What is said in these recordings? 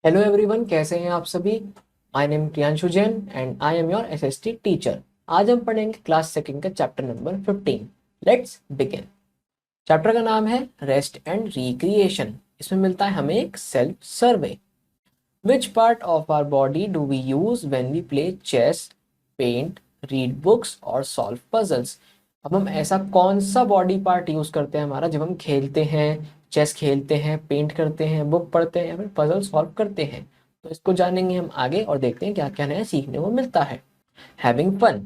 Hello everyone, कैसे हैं आप सभी। I name Priyanshu Jain and I am your SST teacher. आज हम पढ़ेंगे क्लास सेकंड का chapter number 15। Let's begin. Chapter का नाम है रेस्ट एंड रिक्रिएशन। इसमें मिलता है हमें एक self survey. Which part of our body do we use when we play chess, paint, read books और सॉल्व पजल्स। अब हम ऐसा कौन सा बॉडी पार्ट यूज करते हैं हमारा जब हम खेलते हैं, चेस खेलते हैं, पेंट करते हैं, बुक पढ़ते हैं या फिर पजल सॉल्व करते हैं। तो इसको जानेंगे हम आगे और देखते हैं क्या क्या नया सीखने को मिलता है। Having fun.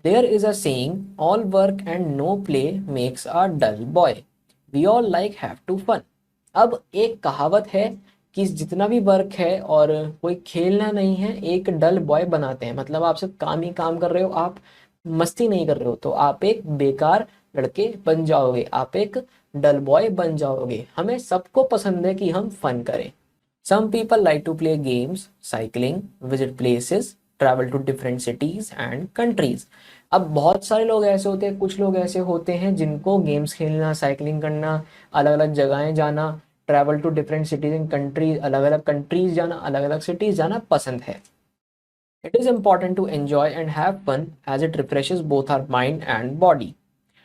There is a saying, all work and no play makes a dull boy. We all like have to fun. अब एक कहावत है कि जितना भी वर्क है और कोई खेलना नहीं है, एक डल बॉय बनाते हैं। मतलब आप सिर्फ काम ही काम कर रहे हो, आप मस्ती नहीं कर रहे हो, तो आप एक बेकार लड़के बन जाओगे, आप एक डल बॉय बन जाओगे। हमें सबको पसंद है कि हम फन करें। Some people like to play games, cycling, visit places, travel to different cities and countries. अब बहुत सारे लोग ऐसे होते हैं, कुछ लोग ऐसे होते हैं जिनको गेम्स खेलना, साइकिलिंग करना, अलग अलग जगहें जाना, travel to different cities and countries, अलग अलग कंट्रीज जाना, अलग अलग सिटीज जाना पसंद है। It is important to enjoy and have fun as it refreshes both our mind and body.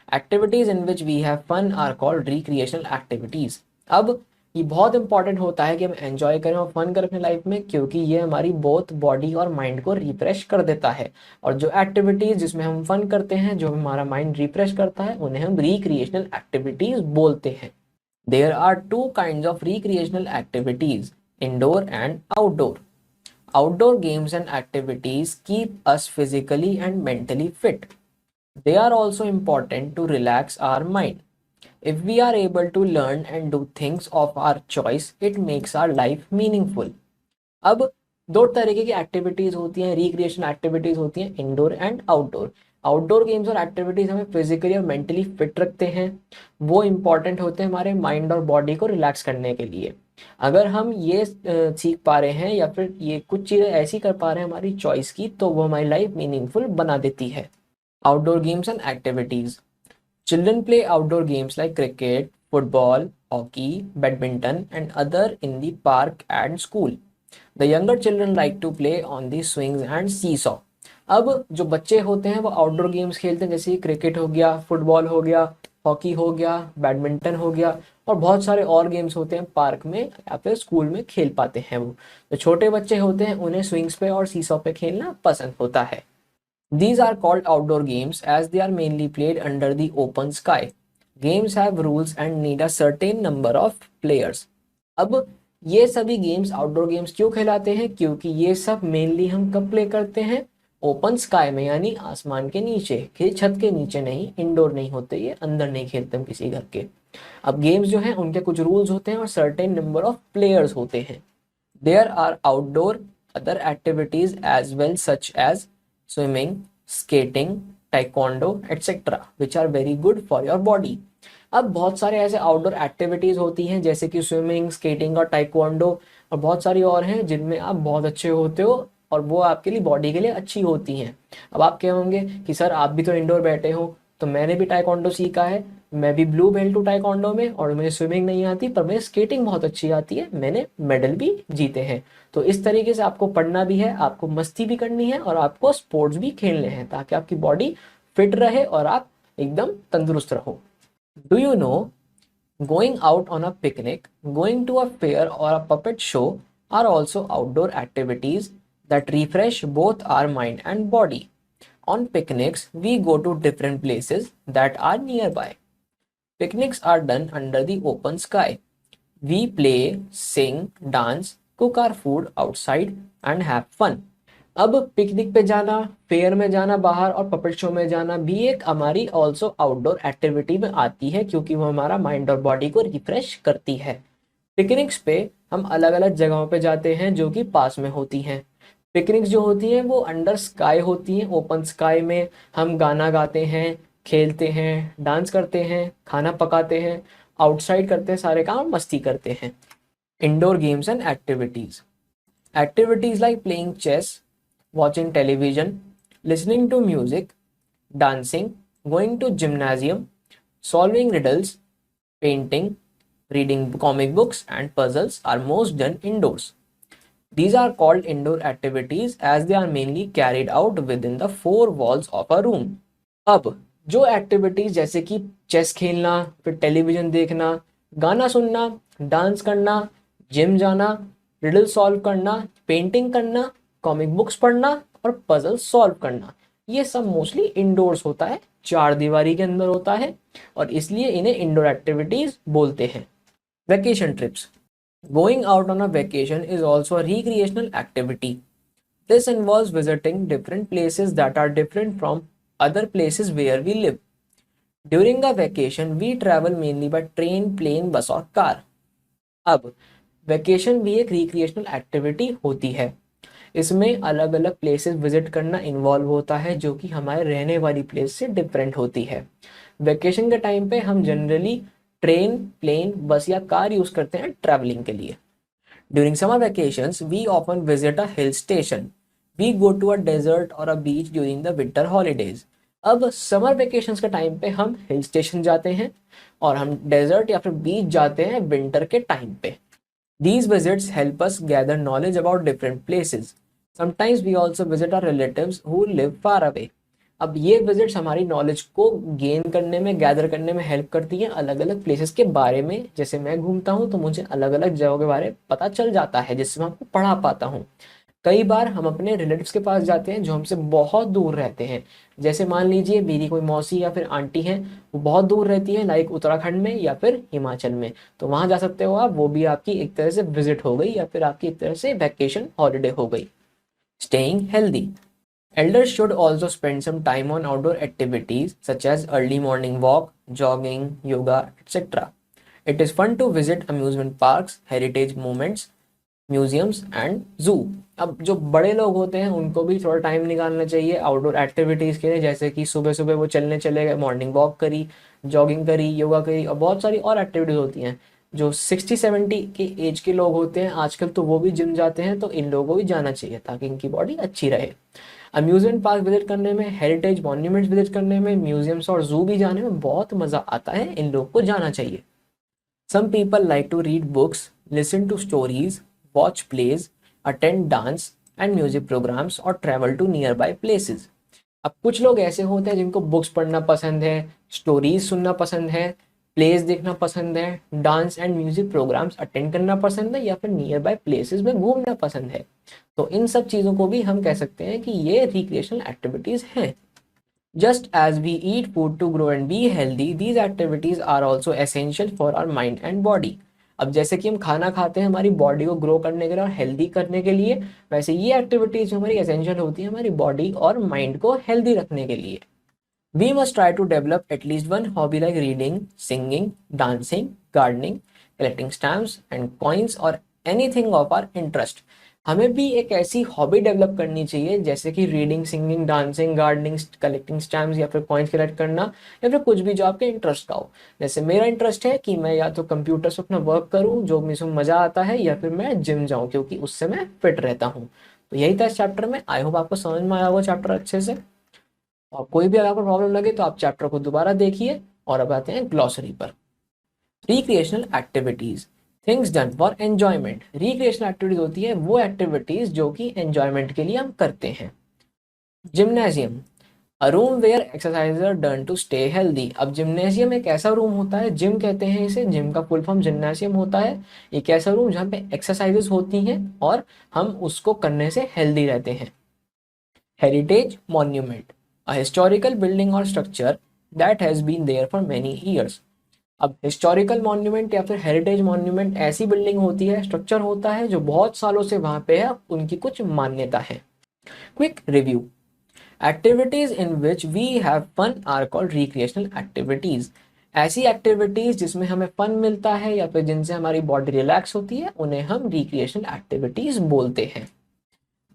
Activities in which we have fun are called recreational activities. अब ये बहुत इंपॉर्टेंट होता है कि हम एंजॉय करें और फन करें अपनी लाइफ में, क्योंकि ये हमारी बोथ बॉडी और माइंड को रिफ्रेश कर देता है। और जो एक्टिविटीज जिसमें हम फन करते हैं, जो हमारा माइंड रिफ्रेश करता है, उन्हें हम रिक्रिएशनल एक्टिविटीज बोलते हैं। There are two kind of recreational activities, indoor and outdoor. Outdoor games and activities keep us physically and mentally fit. They are also important to relax our mind. If we are able to learn and do things of our choice, it makes our life meaningful. अब दो तरीके की activities होती हैं, recreation activities होती हैं, indoor and outdoor. Outdoor games और activities हमें फिजिकली और मेंटली फिट रखते हैं। वो इंपॉर्टेंट होते हैं हमारे माइंड और बॉडी को रिलैक्स करने के लिए। अगर हम ये सीख पा रहे हैं या फिर ये कुछ चीज़ें ऐसी कर पा रहे हैं हमारी चॉइस की, तो वो हमारी लाइफ मीनिंगफुल बना देती है। Outdoor games and activities. Children play outdoor games like cricket, football, hockey, badminton and other in the park and school. The younger children like to play on the swings and seesaw. अब जो बच्चे होते हैं वो outdoor games खेलते हैं, जैसे cricket हो गया, फुटबॉल हो गया, हॉकी हो गया, बैडमिंटन हो गया, और बहुत सारे और गेम्स होते हैं पार्क में या फिर स्कूल में खेल पाते हैं वो। जो छोटे बच्चे होते हैं उन्हें स्विंग्स पे और सीसॉ पे खेलना पसंद होता है। These are called outdoor games as they are mainly played under the open sky. Games have rules and need a certain number of players. अब ये सभी गेम्स आउटडोर गेम्स क्यों कहलाते हैं? क्योंकि ये सब मेनली हम कब प्ले करते हैं? ओपन स्काई में, यानी आसमान के नीचे, कि छत के नीचे नहीं, इंडोर नहीं होते, ये अंदर नहीं खेलते हम किसी घर के। अब गेम्स जो हैं उनके कुछ रूल्स होते हैं और सर्टेन नंबर ऑफ प्लेयर्स होते हैं। There are outdoor other activities as well such as swimming, skating, taekwondo etc. which are very good for your body. अब बहुत सारे ऐसे आउटडोर एक्टिविटीज होती हैं जैसे कि स्विमिंग, स्केटिंग और टाइक्वांडो, और बहुत सारी और हैं जिनमें आप बहुत अच्छे होते हो और वो आपके लिए, बॉडी के लिए अच्छी होती हैं। अब आप क्या होंगे कि सर आप भी तो इंडोर बैठे हो, तो मैंने भी टाइक्वांडो सीखा है, मैं भी ब्लू बेल्ट हूँ टाइक्वांडो में, और मुझे स्विमिंग नहीं आती पर मुझे स्केटिंग बहुत अच्छी आती है, मैंने मेडल भी जीते हैं। तो इस तरीके से आपको पढ़ना भी है, आपको मस्ती भी करनी है और आपको स्पोर्ट्स भी खेलने हैं, ताकि आपकी बॉडी फिट रहे और आप एकदम तंदुरुस्त रहो। Do you know, going out on a picnic, going to a fair और a puppet show are also outdoor activities that refresh both our mind and body. On picnics, we go to different places that are nearby. Picnics are done under the open sky. We play, sing, dance, cook our food outside and have fun. अब picnic पे जाना, fair में जाना बाहर, और puppet show में जाना भी एक हमारी ऑल्सो आउटडोर एक्टिविटी में आती है, क्योंकि वो हमारा माइंड और बॉडी को रिफ्रेश करती है। पिकनिक्स पे हम अलग अलग जगहों पे जाते हैं जो कि पास में होती हैं। पिकनिक्स जो होती हैं वो अंडर स्काई होती हैं, ओपन स्काई में हम गाना गाते हैं, खेलते हैं, डांस करते हैं, खाना पकाते हैं, आउटसाइड करते हैं, सारे काम मस्ती करते हैं। Indoor games and activities. Activities like playing chess, watching television, listening to music, dancing, going to gymnasium, solving riddles, painting, reading comic books and puzzles are most done indoors. These are called indoor activities as they are mainly carried out within the four walls of a room. अब जो activities जैसे कि chess खेलना, फिर television देखना, गाना सुनना, dance करना, जिम जाना, रिडल सॉल्व करना, पेंटिंग करना, कॉमिक बुक्स पढ़ना और पजल सॉल्व करना, ये सब मोस्टली इंडोर्स होता है, चार दीवारी के अंदर होता है और इसलिए इन्हें इंडोर एक्टिविटीज बोलते हैं। Vacation trips. Going out on a vacation is also a recreational activity. This involves visiting different places that are different from other places where we live. During a vacation, we travel mainly by train, plane, bus और car. अब vacation भी एक recreational activity होती है। इसमें अलग अलग places visit करना इन्वॉल्व होता है जो कि हमारे रहने वाली प्लेस से डिफरेंट होती है। वैकेशन के टाइम पे हम जनरली ट्रेन, प्लेन, बस या कार यूज करते हैं ट्रैवलिंग के लिए। During summer vacations we often visit a hill station. We go to a desert और a beach during the winter holidays. अब समर वेकेशंस के टाइम पे हम हिल स्टेशन जाते हैं और हम डेजर्ट या फिर बीच जाते हैं विंटर के टाइम पे। These visits help us gather knowledge about different places. Sometimes we also visit our relatives who live far away. अब ये विजिट्स हमारी नॉलेज को गेन करने में, गैदर करने में हेल्प करती हैं अलग अलग प्लेसेस के बारे में। जैसे मैं घूमता हूँ तो मुझे अलग अलग जगहों के बारे में पता चल जाता है जिससे मैं आपको पढ़ा पाता हूँ। कई बार हम अपने रिलेटिव्स के पास जाते हैं जो हमसे बहुत दूर रहते हैं। जैसे मान लीजिए मेरी कोई मौसी या फिर आंटी हैं, वो बहुत दूर रहती है, लाइक उत्तराखंड में या फिर हिमाचल में, तो वहाँ जा सकते हो आप। वो भी आपकी एक तरह से विजिट हो गई या फिर आपकी एक तरह से वैकेशन हॉलीडे हो गई। Staying healthy. Elders should also spend some time on outdoor activities such as early morning walk, jogging, yoga, etc. It is fun to visit amusement parks, heritage moments, museums and जू। अब जो बड़े लोग होते हैं उनको भी थोड़ा टाइम निकालना चाहिए आउटडोर एक्टिविटीज़ के लिए, जैसे कि सुबह सुबह वो चलने चले गए, मॉर्निंग वॉक करी, जॉगिंग करी, योगा करी और बहुत सारी और एक्टिविटीज़ होती हैं। जो 60-70 के एज के लोग होते हैं आजकल तो वो भी जिम जाते हैं, तो इन लोगों को भी जाना चाहिए ताकि इनकी बॉडी अच्छी रहे। अम्यूजमेंट पार्क विजिट करने में, हेरिटेज मॉन्यूमेंट्स विजिट करने में, म्यूजियम्स और जू भी जाने में बहुत मज़ा आता है, इन लोगों को जाना चाहिए। Some people like to read books, listen to stories, watch plays, attend dance and music programs और travel to nearby places. अब कुछ लोग ऐसे होते हैं जिनको बुक्स पढ़ना पसंद है, स्टोरीज सुनना पसंद है, प्लेस देखना पसंद है, dance and music programmes attend करना पसंद है या फिर नियर बाय प्लेसेस में घूमना पसंद है। तो इन सब चीज़ों को भी हम कह सकते हैं कि ये रिक्रिएशनल एक्टिविटीज़ हैं। Just as we eat food to grow and be healthy, these activities are also essential for our mind and body. अब जैसे कि हम खाना खाते हैं हमारी बॉडी को ग्रो करने के लिए और हेल्दी करने के लिए, वैसे ये एक्टिविटीज जो हमारी एसेंशियल होती है हमारी बॉडी और माइंड को हेल्दी रखने के लिए। We must try to develop at least one hobby like reading, singing, dancing, gardening, collecting stamps and coins or anything of our interest. हमें भी एक ऐसी हॉबी डेवलप करनी चाहिए जैसे कि reading, singing, dancing, gardening, collecting stamps या फिर कॉइन्स कलेक्ट करना या फिर कुछ भी जो आपके इंटरेस्ट का हो। जैसे मेरा इंटरेस्ट है कि मैं या तो कंप्यूटर से अपना वर्क करूं जो मुझे मज़ा आता है या फिर मैं जिम जाऊं क्योंकि उससे मैं फिट रहता हूं। तो यही था इस चैप्टर में। आई होप आपको समझ में आया होगा चैप्टर अच्छे से। और कोई भी अगर आपको प्रॉब्लम लगे तो आप चैप्टर को दोबारा देखिए। और अब आते हैं ग्लॉसरी पर। Recreational activities, things done for enjoyment. Recreational activities होती है वो एक्टिविटीज जो कि एंजॉयमेंट के लिए हम करते हैं। Gymnasium, a room where exercise are done to stay healthy. अब जिम्नेजियम एक ऐसा रूम होता है, जिम कहते हैं इसे, जिम का फुल फॉर्म जिम्नेशियम होता है। एक ऐसा रूम जहाँ पे एक्सरसाइजेस होती हैं और हम उसको करने से हेल्दी रहते हैं। Heritage monument, a historical building और structure that has been there for many years. अब हिस्टोरिकल मॉन्यूमेंट या फिर हेरिटेज मॉन्यूमेंट ऐसी बिल्डिंग होती है, स्ट्रक्चर होता है जो बहुत सालों से वहां पे है, उनकी कुछ मान्यता है। Quick review, activities in which we have fun are called recreational activities. ऐसी एक्टिविटीज जिसमें हमें फन मिलता है या फिर जिनसे हमारी बॉडी रिलैक्स होती है उन्हें हम रिक्रिएशनल एक्टिविटीज बोलते हैं।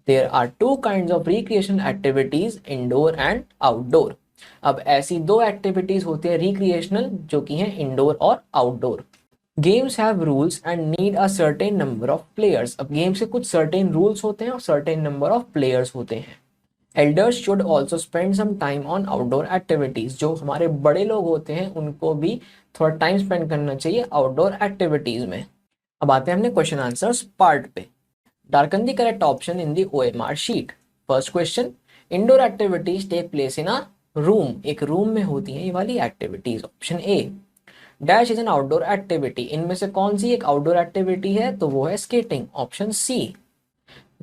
There are two kinds of recreational activities, indoor and outdoor. अब ऐसी दो एक्टिविटीज होती है रिक्रिएशनल जो कि हैं इंडोर और outdoor. Games have rules and need a certain number of players. अब गेम्स के कुछ सर्टेन रूल्स होते हैं और सर्टेन नंबर ऑफ प्लेयर्स होते हैं। Elders should also spend some time on outdoor activities. जो हमारे बड़े लोग होते हैं उनको भी थोड़ा टाइम स्पेंड करना चाहिए आउटडोर एक्टिविटीज में। अब आते हैं अपने क्वेश्चन आंसर्स पार्ट पे। Darken the correct option in the OMR sheet. First question, indoor activities take place in a room. एक रूम में होती हैं ये वाली activities. Option A. Dash is an outdoor activity. इनमें से कौन सी एक आउटडोर एक्टिविटी है? तो वो है skating. Option C.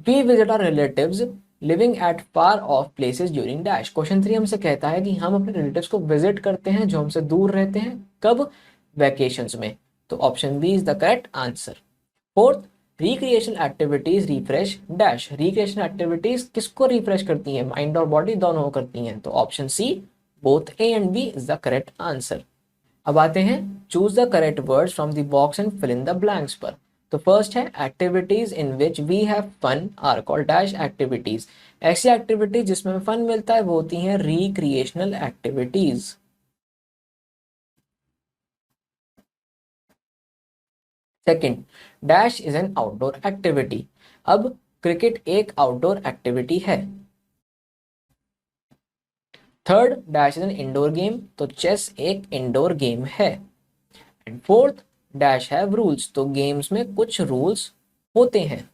We visit our relatives living at far of places during dash. Question 3 हमसे कहता है कि हम अपने रिलेटिव्स को विजिट करते हैं जो हमसे दूर रहते हैं. कब? वैकेशंस में. तो option B is the correct answer. Fourth, recreational activities refresh dash. Recreational activities किसको रिफ्रेश करती हैं? माइंड और बॉडी दोनों करती हैं. तो option C, both A and B is the correct answer. अब आते हैं choose the correct words from the box and fill in the blanks पर. तो फर्स्ट है activities in which we have fun are called dash activities. ऐसी activities जिसमें fun मिलता है वो होती हैं recreational activities. Second, dash is an outdoor activity. अब क्रिकेट एक आउटडोर एक्टिविटी है. Third, dash is an indoor game. तो चेस एक इंडोर गेम है. And fourth, dash have rules. तो गेम्स में कुछ रूल्स होते हैं.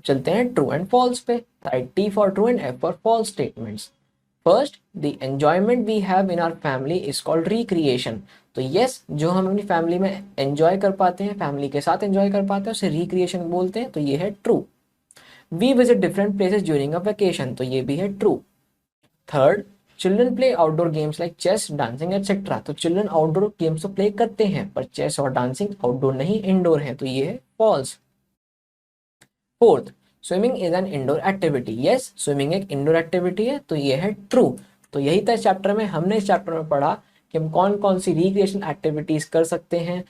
चलते हैं ट्रू एंड फॉल्स पे. Write T for true and F for false statements. First, the enjoyment we have in our family is called recreation. तो यस, जो हम अपनी फैमिली में एंजॉय कर पाते हैं, फैमिली के साथ एंजॉय कर पाते हैं, उसे रिक्रिएशन बोलते हैं. तो ये है true. We visit different places during a vacation. तो ये भी है true. Third, children play outdoor games like chess, dancing etcetera. तो चिल्ड्रन आउटडोर गेम्स तो प्ले करते हैं पर चेस और डांसिंग आउटडोर नहीं, इंडोर है. तो ये है false. Fourth, swimming is an indoor activity. Yes, swimming एक इंडोर एक्टिविटी है. तो ये है ट्रू. तो यही था इस चैप्टर में. हमने इस चैप्टर में पढ़ा कि हम कौन कौन सी रिक्रिएशन एक्टिविटीज कर सकते हैं.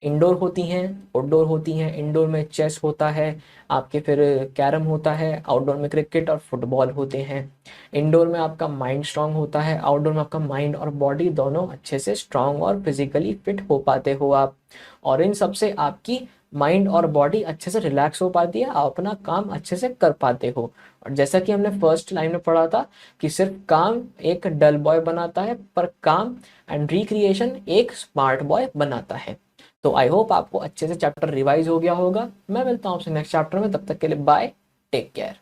इंडोर होती हैं, आउटडोर होती हैं. इंडोर में चेस होता है आपके, फिर कैरम होता है. आउटडोर में क्रिकेट और फुटबॉल होते हैं. इंडोर में आपका माइंड स्ट्रांग होता है, आउटडोर में आपका माइंड और बॉडी दोनों अच्छे से स्ट्रांग और फिजिकली फिट हो पाते हो आप. और इन सब से आपकी माइंड और बॉडी अच्छे से रिलैक्स हो पाती है, आप अपना काम अच्छे से कर पाते हो. और जैसा कि हमने फर्स्ट लाइन में पढ़ा था कि सिर्फ काम एक डल बॉय बनाता है, पर काम एंड रिक्रिएशन एक स्मार्ट बॉय बनाता है. तो आई होप आपको अच्छे से चैप्टर रिवाइज हो गया होगा. मैं मिलता हूँ आपसे नेक्स्ट चैप्टर में. तब तक के लिए बाय, टेक केयर.